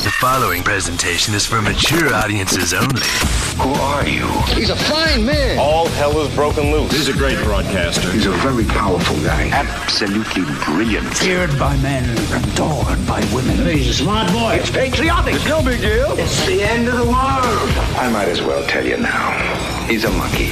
The following presentation is for mature audiences only. Who are you? He's a fine man. All hell is broken loose. He's a great broadcaster. He's a very powerful guy. Absolutely brilliant. Feared by men, adored by women. He's a smart boy. It's patriotic. It's no big deal. It's the end of the world. I might as well tell you now. He's a monkey.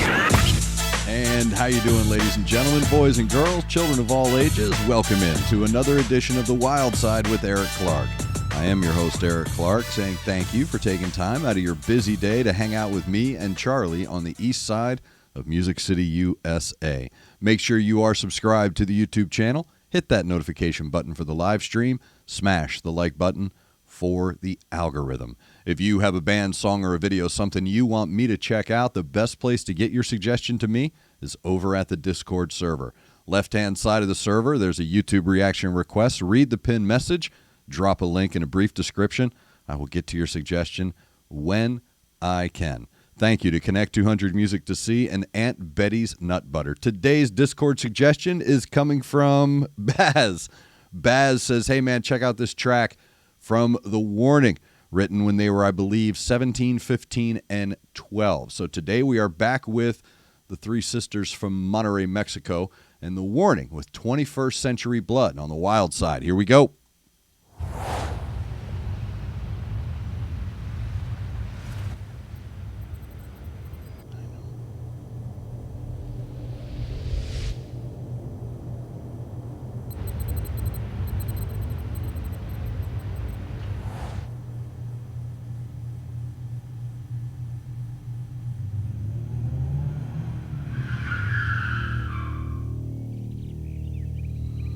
And how you doing, ladies and gentlemen, boys and girls, children of all ages? Welcome in to another edition of The Wyldeside with Eric Clark. I am your host, Eric Clark, saying thank you for taking time out of your busy day to hang out with me and Charlie on the east side of Music City, USA. Make sure you are subscribed to the YouTube channel. Hit that notification button for the live stream. Smash the like button for the algorithm. If you have a band, song, or a video, something you want me to check out, the best place to get your suggestion to me is over at the Discord server. Left-hand side of the server, there's a YouTube reaction request. Read the pinned message. Drop a link in a brief description. I will get to your suggestion when I can. Thank you to Connect 200 Music to See and Aunt Betty's Nut Butter. Today's Discord suggestion is coming from Baz. Baz says, hey man, check out this track from The Warning, written when they were, I believe, 17, 15, and 12. So today we are back with the three sisters from Monterrey, Mexico, and The Warning with 21st Century Blood on the Wyldeside. Here we go.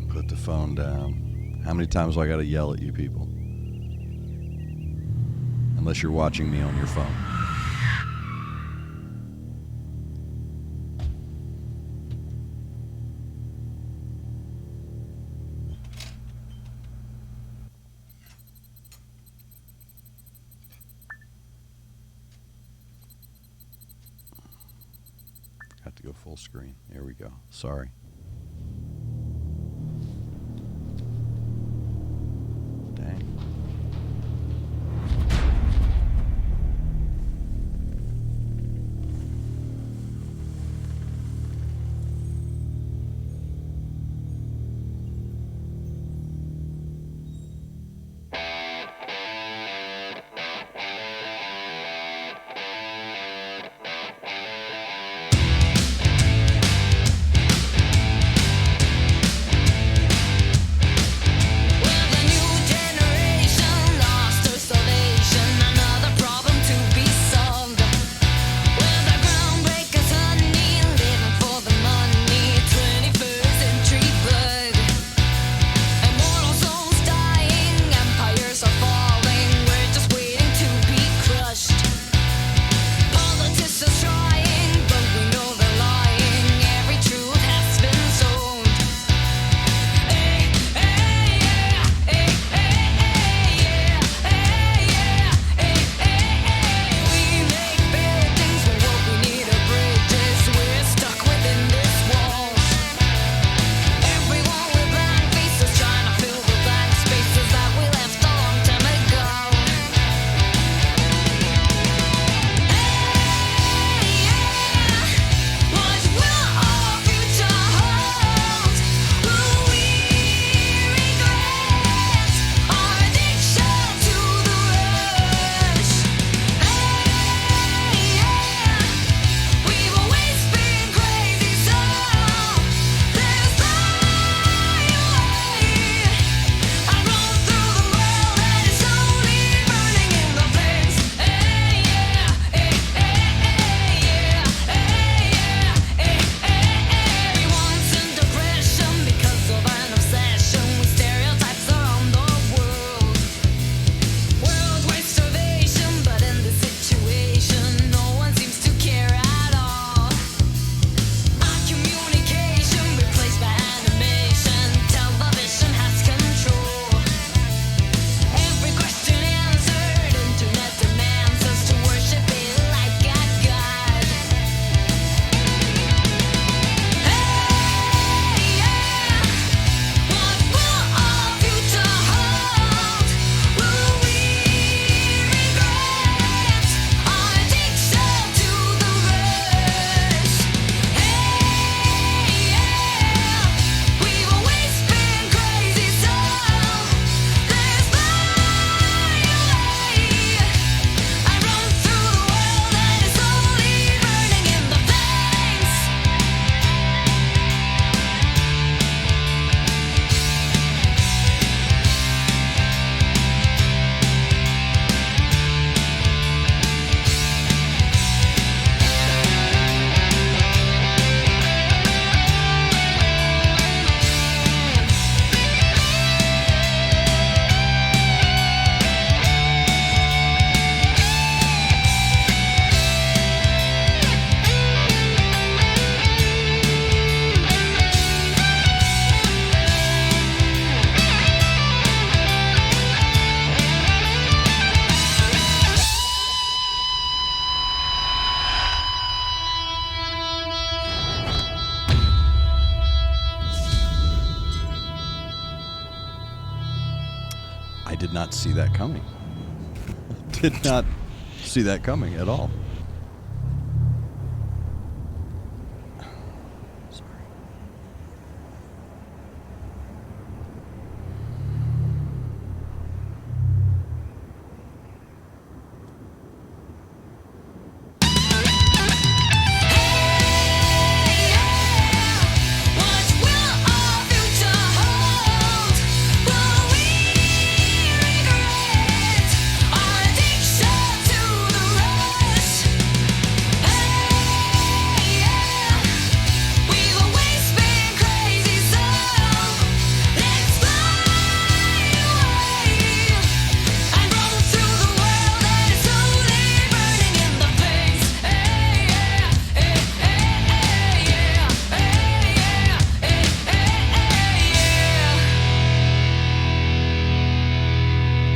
Put the phone down. How many times do I got to yell at you people? Unless you're watching me on your phone. Got to go full screen. There we go. Sorry. not see that coming. Did not see that coming at all.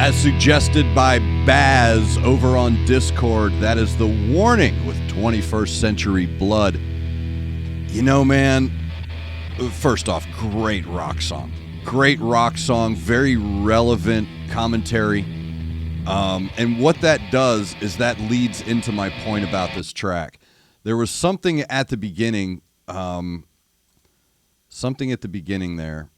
As suggested by Baz over on Discord, that is The Warning with 21st Century Blood. You know, man, first off, great rock song. Great rock song, very relevant commentary. And what that does is that leads into my point about this track. There was something at the beginning, there.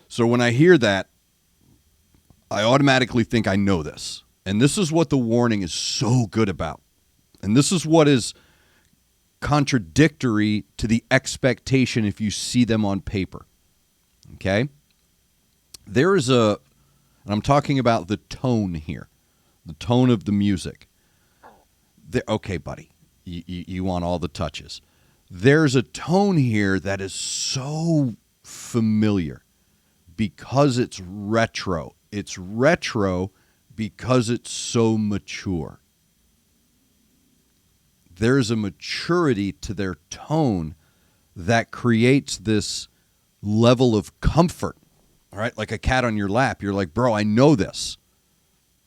So when I hear that, I automatically think I know this. And this is what The Warning is so good about. And this is what is contradictory to the expectation if you see them on paper. Okay? There is and I'm talking about the tone here. The tone of the music. Okay, buddy. You want all the touches. There's a tone here that is so familiar. Because it's retro. It's retro because it's so mature. There's a maturity to their tone that creates this level of comfort. All right, like a cat on your lap. You're like, bro, I know this.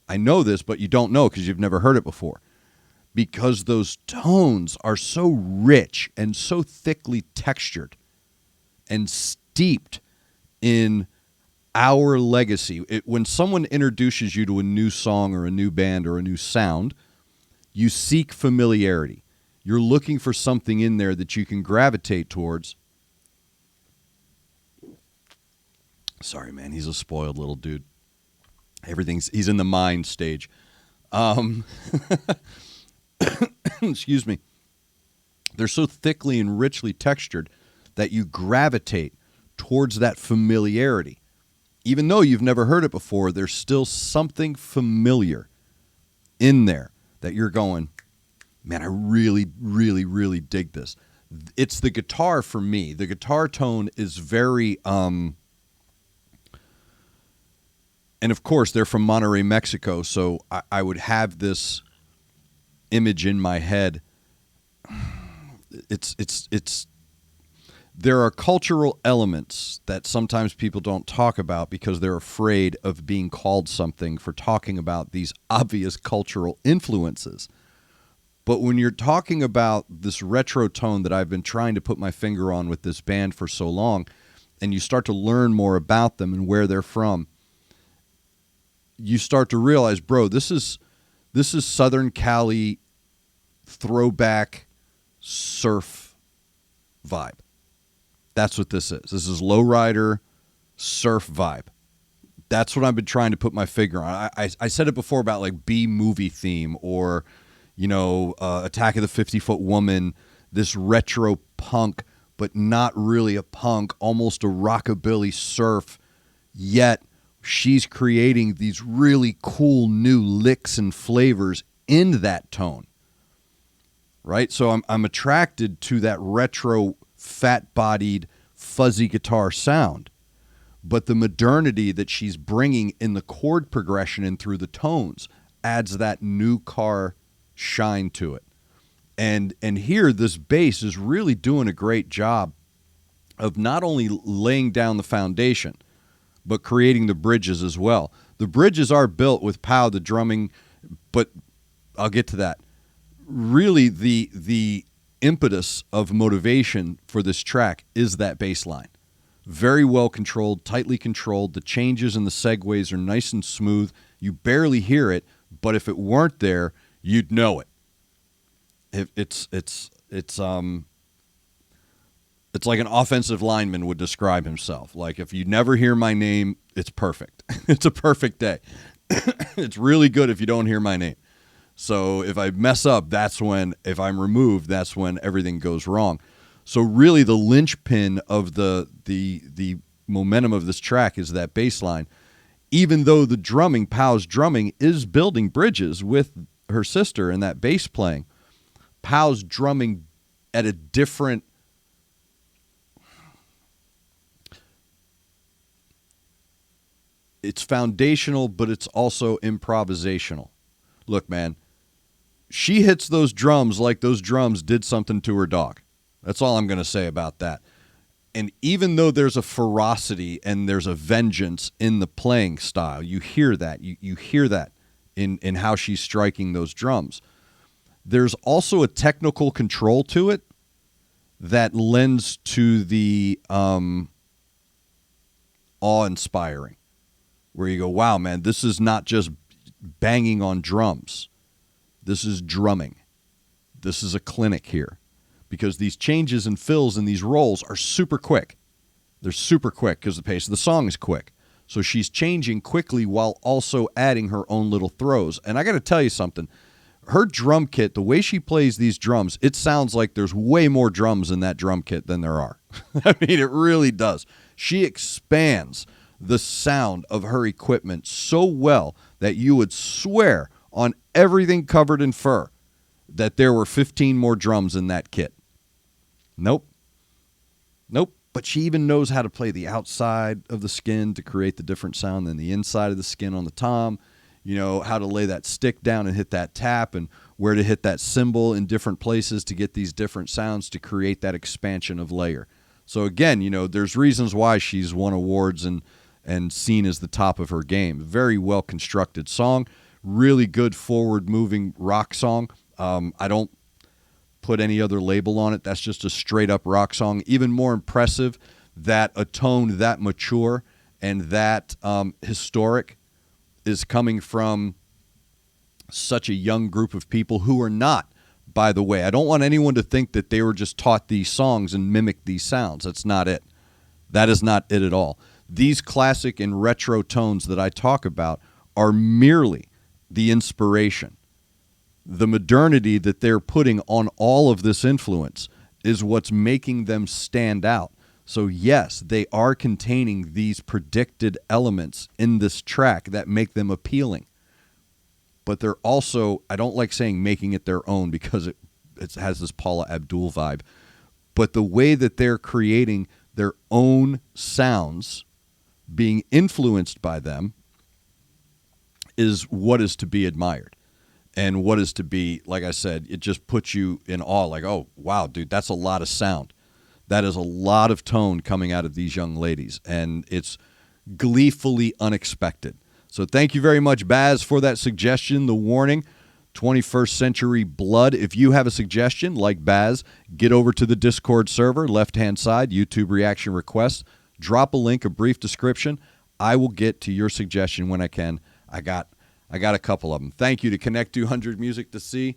I know this, but you don't know because you've never heard it before. Because those tones are so rich and so thickly textured and steeped in our legacy. When someone introduces you to a new song or a new band or a new sound, you seek familiarity. You're looking for something in there that you can gravitate towards. Sorry, man, he's a spoiled little dude. He's in the mind stage. Excuse me. They're so thickly and richly textured that you gravitate towards that familiarity. Even though you've never heard it before, there's still something familiar in there that you're going, man, I really, really, really dig this. It's the guitar for me. The guitar tone is very, and of course, they're from Monterrey, Mexico, so I would have this image in my head. There are cultural elements that sometimes people don't talk about because they're afraid of being called something for talking about these obvious cultural influences. But when you're talking about this retro tone that I've been trying to put my finger on with this band for so long, and you start to learn more about them and where they're from, you start to realize, bro, this is Southern Cali throwback surf vibe. That's what this is. This is lowrider surf vibe. That's what I've been trying to put my finger on. I said it before about like B-movie theme or, Attack of the 50-Foot Woman, this retro punk, but not really a punk, almost a rockabilly surf, yet she's creating these really cool new licks and flavors in that tone. Right? So I'm attracted to that retro fat-bodied, fuzzy guitar sound. But the modernity that she's bringing in the chord progression and through the tones adds that new car shine to it. And here, this bass is really doing a great job of not only laying down the foundation, but creating the bridges as well. The bridges are built with pow, the drumming, but I'll get to that. Really, the impetus of motivation for this track is that bass line. Very well controlled, tightly controlled. The changes and the segues are nice and smooth. You barely hear it, but if it weren't there, you'd know it. It's like an offensive lineman would describe himself. Like, if you never hear my name, it's perfect. It's a perfect day. It's really good if you don't hear my name. So if I mess up, if I'm removed, that's when everything goes wrong. So really the linchpin of the momentum of this track is that bass line. Even though the drumming, Pow's drumming, is building bridges with her sister and that bass playing, Pow's drumming at a different... It's foundational, but it's also improvisational. Look, man, she hits those drums like those drums did something to her dog. That's all I'm going to say about that. And even though there's a ferocity and there's a vengeance in the playing style, you hear that. You hear that in how she's striking those drums. There's also a technical control to it that lends to the awe-inspiring, where you go, wow, man, this is not just banging on drums. This is drumming. This is a clinic here. Because these changes and fills and these rolls are super quick. They're super quick because the pace of the song is quick. So she's changing quickly while also adding her own little throws. And I got to tell you something. Her drum kit, the way she plays these drums, it sounds like there's way more drums in that drum kit than there are. I mean, it really does. She expands the sound of her equipment so well that you would swear on everything covered in fur that there were 15 more drums in that kit. Nope. But she even knows how to play the outside of the skin to create the different sound than the inside of the skin on the tom. You know, how to lay that stick down and hit that tap, and where to hit that cymbal in different places to get these different sounds to create that expansion of layer. So again, you know, there's reasons why she's won awards and seen as the top of her game. Very well constructed song. Really good forward moving rock song. I don't put any other label on it. That's just a straight up rock song. Even more impressive that a tone that mature and that historic is coming from such a young group of people who are not, by the way. I don't want anyone to think that they were just taught these songs and mimicked these sounds. That's not it. That is not it at all. These classic and retro tones that I talk about are merely the inspiration. The modernity that they're putting on all of this influence is what's making them stand out. So yes, they are containing these predicted elements in this track that make them appealing. But they're also, I don't like saying making it their own because it has this Paula Abdul vibe. But the way that they're creating their own sounds, being influenced by them, is what is to be admired. And what is to be, like I said, it just puts you in awe. Like, oh, wow, dude, that's a lot of sound. That is a lot of tone coming out of these young ladies. And it's gleefully unexpected. So thank you very much, Baz, for that suggestion, the warning, 21st Century Blood. If you have a suggestion, like Baz, get over to the Discord server, left-hand side, YouTube reaction requests. Drop a link, a brief description. I will get to your suggestion when I can. I got a couple of them. Thank you to Connect 200 Music to See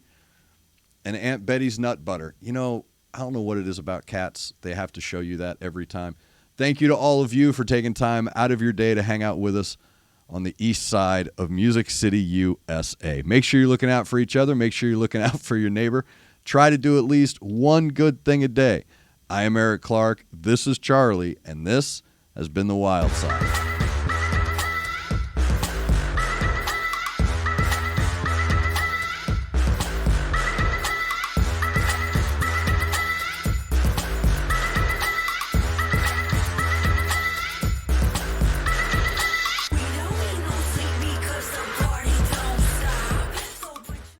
and Aunt Betty's Nut Butter. You know, I don't know what it is about cats. They have to show you that every time. Thank you to all of you for taking time out of your day to hang out with us on the east side of Music City, USA. Make sure you're looking out for each other. Make sure you're looking out for your neighbor. Try to do at least one good thing a day. I am Eric Clark. This is Charlie, and this has been The Wyldeside.